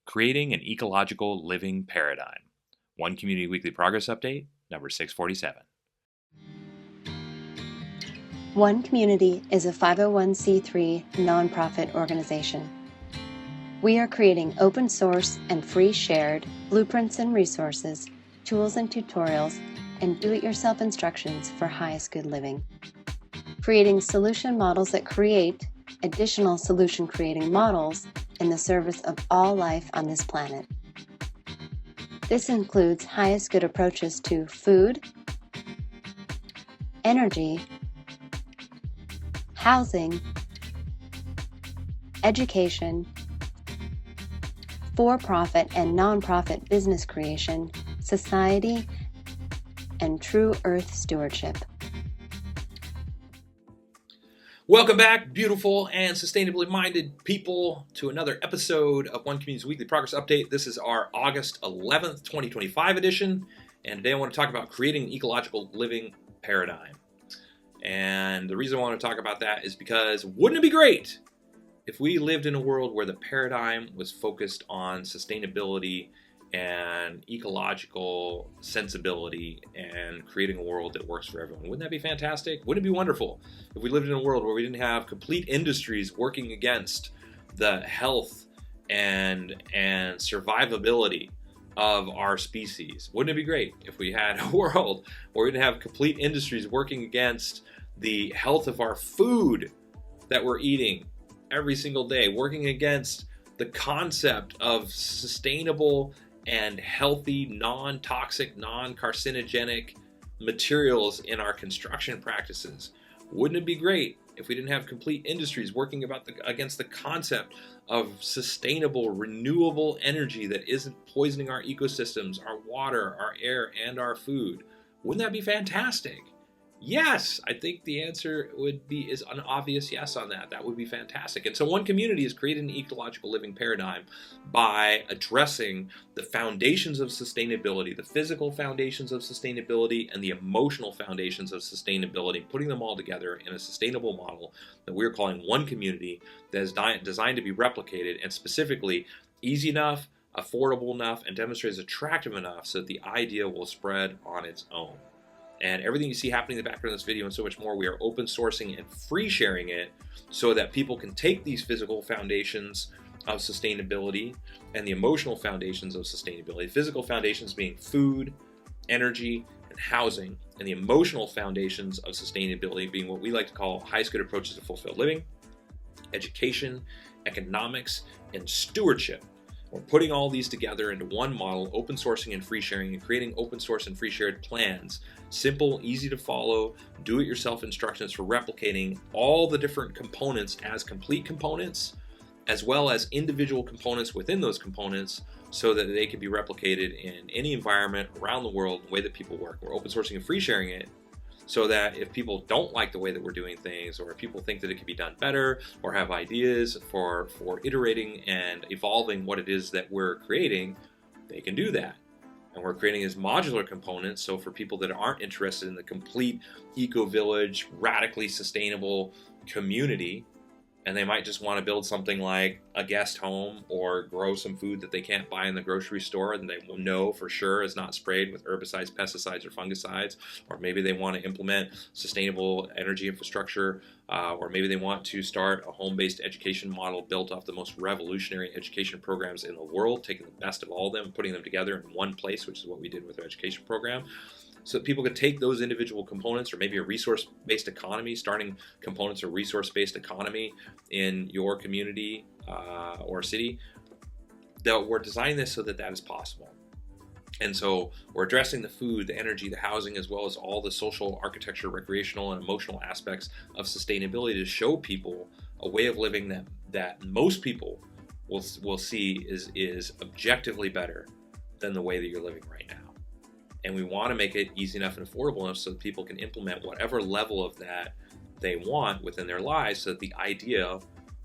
Creating an Ecological Living Paradigm. One Community Weekly Progress Update, number 647. One Community is a 501c3 nonprofit organization. We are creating open source and free shared blueprints and resources, tools and tutorials, and do-it-yourself instructions for highest good living. Creating solution models that create additional solution creating models in the service of all life on this planet. This includes highest good approaches to food, energy, housing, education, for-profit and non-profit business creation, society, and true earth stewardship. Welcome back, beautiful and sustainably minded people, to another episode of One Community's Weekly Progress Update. This is our August 11th, 2025 edition, and today I want to talk about creating an ecological living paradigm. And the reason I want to talk about that is because wouldn't it be great if we lived in a world where the paradigm was focused on sustainability and ecological sensibility and creating a world that works for everyone? Wouldn't that be fantastic? Wouldn't it be wonderful if we lived in a world where we didn't have complete industries working against the health and survivability of our species? Wouldn't it be great if we had a world where we didn't have complete industries working against the health of our food that we're eating every single day, working against the concept of sustainable and healthy, non-toxic, non-carcinogenic materials in our construction practices? Wouldn't it be great if we didn't have complete industries working against the concept of sustainable, renewable energy that isn't poisoning our ecosystems, our water, our air, and our food? Wouldn't that be fantastic? Yes, I think the answer is an obvious yes on that. That would be fantastic. And so One Community is creating an ecological living paradigm by addressing the foundations of sustainability, the physical foundations of sustainability, and the emotional foundations of sustainability, putting them all together in a sustainable model that we're calling One Community, that is designed to be replicated, and specifically easy enough, affordable enough, and demonstrates attractive enough so that the idea will spread on its own. And everything you see happening in the background of this video and so much more, we are open sourcing and free sharing it so that people can take these physical foundations of sustainability and the emotional foundations of sustainability, physical foundations being food, energy, and housing, and the emotional foundations of sustainability being what we like to call highest good approaches to fulfilled living, education, economics, and stewardship. We're putting all these together into one model, open sourcing and free sharing, and creating open source and free shared plans. Simple, easy to follow, do-it-yourself instructions for replicating all the different components as complete components, as well as individual components within those components, so that they can be replicated in any environment around the world, the way that people work. We're open sourcing and free sharing it, so that if people don't like the way that we're doing things, or if people think that it could be done better, or have ideas for iterating and evolving what it is that we're creating, they can do that. And we're creating as modular components, so for people that aren't interested in the complete eco-village, radically sustainable community, and they might just want to build something like a guest home or grow some food that they can't buy in the grocery store and they will know for sure is not sprayed with herbicides, pesticides, or fungicides. Or maybe they want to implement sustainable energy infrastructure, or maybe they want to start a home-based education model built off the most revolutionary education programs in the world, taking the best of all of them and putting them together in one place, which is what we did with our education program. So that people could take those individual components, or maybe a resource-based economy, starting components of resource-based economy in your community or city, that we're designing this so that that is possible. And so we're addressing the food, the energy, the housing, as well as all the social, architecture, recreational, and emotional aspects of sustainability to show people a way of living that most people will see is objectively better than the way that you're living right now. And we want to make it easy enough and affordable enough so that people can implement whatever level of that they want within their lives, so that the idea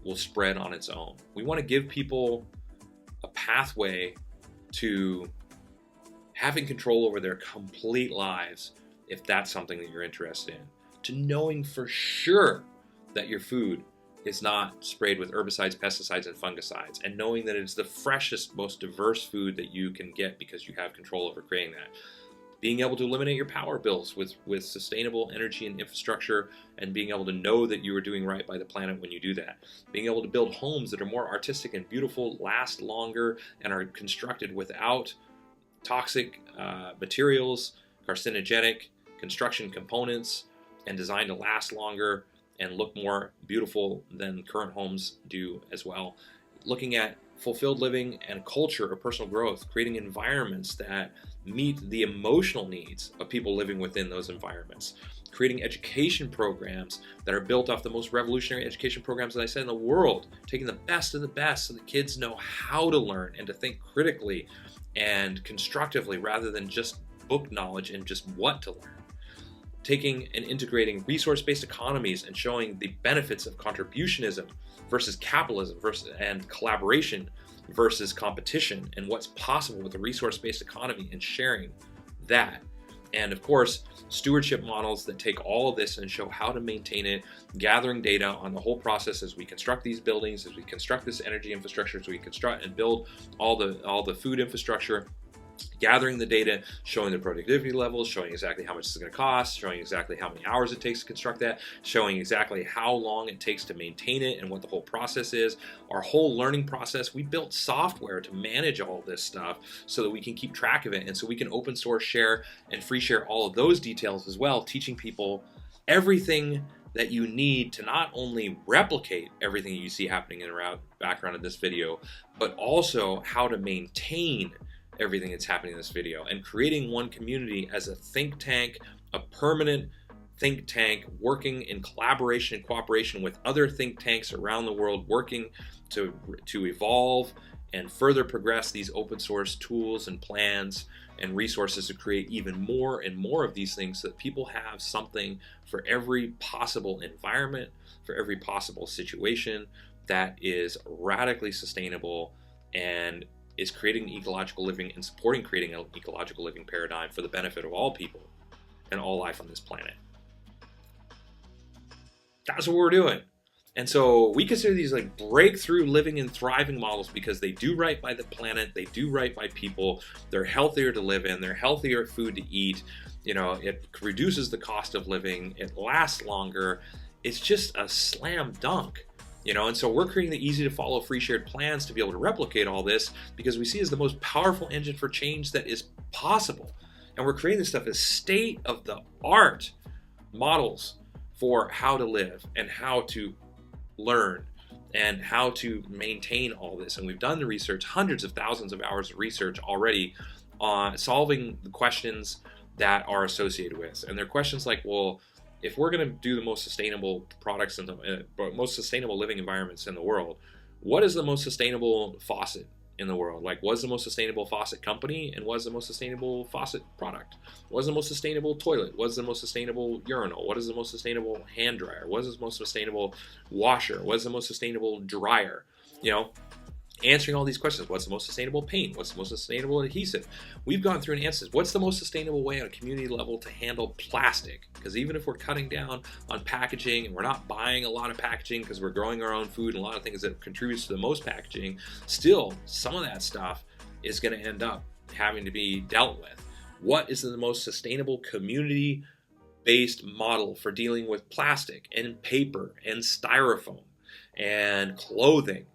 will spread on its own. We want to give people a pathway to having control over their complete lives, if that's something that you're interested in, to knowing for sure that your food is not sprayed with herbicides, pesticides, and fungicides, and knowing that it's the freshest, most diverse food that you can get because you have control over creating that. Being able to eliminate your power bills with sustainable energy and infrastructure, and being able to know that you are doing right by the planet when you do that. Being able to build homes that are more artistic and beautiful, last longer, and are constructed without toxic materials, carcinogenic construction components, and designed to last longer and look more beautiful than current homes do as well. Looking at fulfilled living and culture of personal growth, creating environments that meet the emotional needs of people living within those environments, creating education programs that are built off the most revolutionary education programs, as I said, in the world, taking the best of the best so the kids know how to learn and to think critically and constructively rather than just book knowledge and just what to learn. Taking and integrating resource-based economies and showing the benefits of contributionism versus capitalism and collaboration versus competition, and what's possible with a resource-based economy and sharing that. And of course, stewardship models that take all of this and show how to maintain it, gathering data on the whole process as we construct these buildings, as we construct this energy infrastructure, as we construct and build all the food infrastructure, gathering the data, showing the productivity levels, showing exactly how much it's going to cost, showing exactly how many hours it takes to construct that, showing exactly how long it takes to maintain it and what the whole process is. Our whole learning process, we built software to manage all this stuff so that we can keep track of it, and so we can open source, share, and free share all of those details as well, teaching people everything that you need to not only replicate everything you see happening in the background of this video, but also how to maintain everything that's happening in this video, and creating One Community as a think tank, a permanent think tank working in collaboration and cooperation with other think tanks around the world, working to evolve and further progress these open source tools and plans and resources to create even more and more of these things so that people have something for every possible environment, for every possible situation that is radically sustainable and is creating ecological living and supporting creating an ecological living paradigm for the benefit of all people and all life on this planet. That's what we're doing. And so we consider these like breakthrough living and thriving models because they do right by the planet, they do right by people, they're healthier to live in, they're healthier food to eat, it reduces the cost of living, it lasts longer. It's just a slam dunk. And so we're creating the easy to follow free shared plans to be able to replicate all this because we see it as the most powerful engine for change that is possible. And we're creating this stuff as state of the art models for how to live and how to learn and how to maintain all this. And we've done the research, hundreds of thousands of hours of research already on solving the questions that are associated with. And they're questions like, well, if we're going to do the most sustainable products and the most sustainable living environments in the world, what is the most sustainable faucet in the world? Like, what's the most sustainable faucet company, and what's the most sustainable faucet product? What's the most sustainable toilet? What's the most sustainable urinal? What is the most sustainable hand dryer? What is the most sustainable washer? What is the most sustainable dryer? Answering all these questions. What's the most sustainable paint? What's the most sustainable adhesive? We've gone through and answered, what's the most sustainable way on a community level to handle plastic? Because even if we're cutting down on packaging and we're not buying a lot of packaging because we're growing our own food and a lot of things that contributes to the most packaging, still some of that stuff is going to end up having to be dealt with. What is the most sustainable community-based model for dealing with plastic and paper and styrofoam and clothing?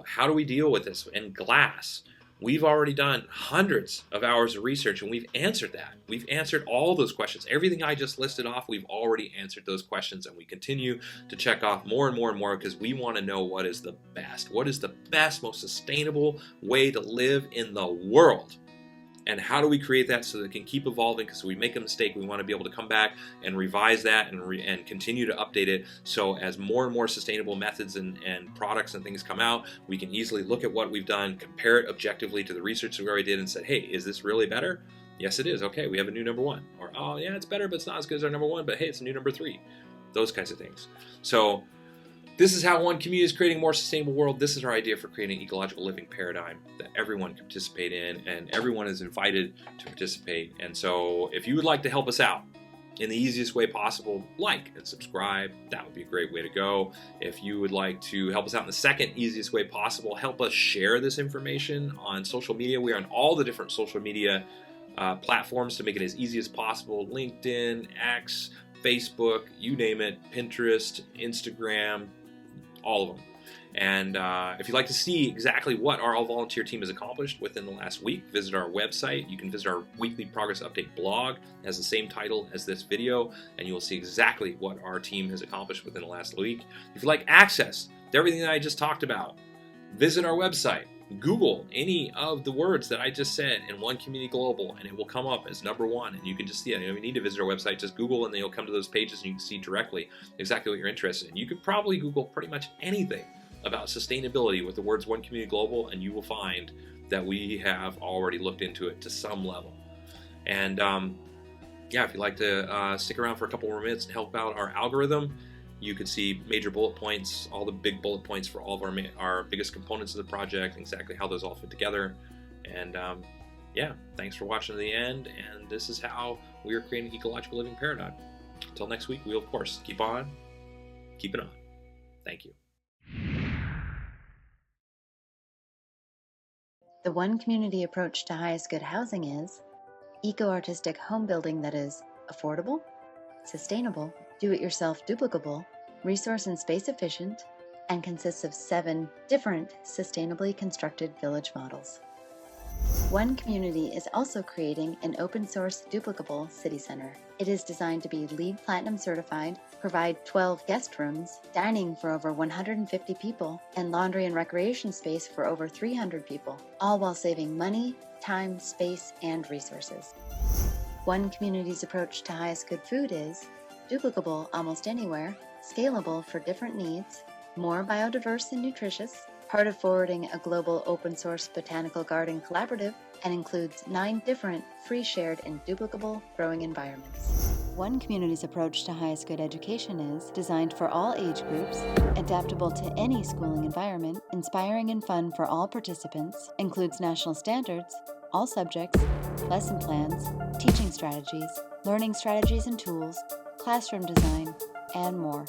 How do we deal with this? And glass. We've already done hundreds of hours of research and we've answered that. We've answered all those questions. Everything I just listed off, we've already answered those questions, and we continue to check off more and more and more because we want to know what is the best. What is the best, most sustainable way to live in the world? And how do we create that so that it can keep evolving? Because if we make a mistake, we want to be able to come back and revise that and continue to update it. So as more and more sustainable methods and products and things come out, we can easily look at what we've done, compare it objectively to the research that we already did, and say, hey, is this really better? Yes, it is. Okay, we have a new number one. Or, oh, yeah, it's better, but it's not as good as our number one. But hey, it's a new number three. Those kinds of things. So this is how One Community is creating a more sustainable world. This is our idea for creating an ecological living paradigm that everyone can participate in, and everyone is invited to participate. And so if you would like to help us out, in the easiest way possible, like and subscribe. That would be a great way to go. If you would like to help us out in the second easiest way possible, help us share this information on social media. We are on all the different social media platforms to make it as easy as possible. LinkedIn, X, Facebook, you name it, Pinterest, Instagram, all of them. And if you'd like to see exactly what our all-volunteer team has accomplished within the last week, visit our website. You can visit our weekly progress update blog. It has the same title as this video, and you will see exactly what our team has accomplished within the last week. If you'd like access to everything that I just talked about, visit our website. Google any of the words that I just said in One Community Global, and it will come up as number one, and you can just see it. You don't even need to visit our website. Just Google, and then you'll come to those pages, and you can see directly exactly what you're interested in. You could probably Google pretty much anything about sustainability with the words One Community Global, and you will find that we have already looked into it to some level. And yeah, if you'd like to stick around for a couple more minutes and help out our algorithm, you can see major bullet points, all the big bullet points for all of our biggest components of the project, exactly how those all fit together. And yeah, thanks for watching to the end. And this is how we are creating an ecological living paradigm. Until next week, we'll of course keep on keeping on. Thank you. The One Community approach to highest good housing is eco-artistic home building that is affordable, sustainable, do-it-yourself duplicable, resource and space efficient, and consists of 7 different sustainably constructed village models. One Community is also creating an open-source duplicable city center. It is designed to be LEED Platinum certified, provide 12 guest rooms, dining for over 150 people, and laundry and recreation space for over 300 people, all while saving money, time, space, and resources. One Community's approach to highest good food is duplicable almost anywhere, scalable for different needs, more biodiverse and nutritious, part of forwarding a global open-source botanical garden collaborative, and includes 9 different free, shared, and duplicable growing environments. One Community's approach to highest good education is designed for all age groups, adaptable to any schooling environment, inspiring and fun for all participants, includes national standards, all subjects, lesson plans, teaching strategies, learning strategies and tools, classroom design, and more.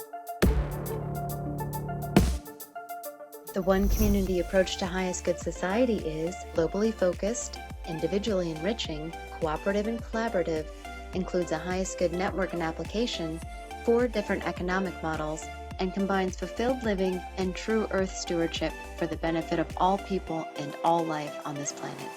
The One Community approach to highest good society is globally focused, individually enriching, cooperative and collaborative, includes a highest good network and application, 4 different economic models, and combines fulfilled living and true earth stewardship for the benefit of all people and all life on this planet.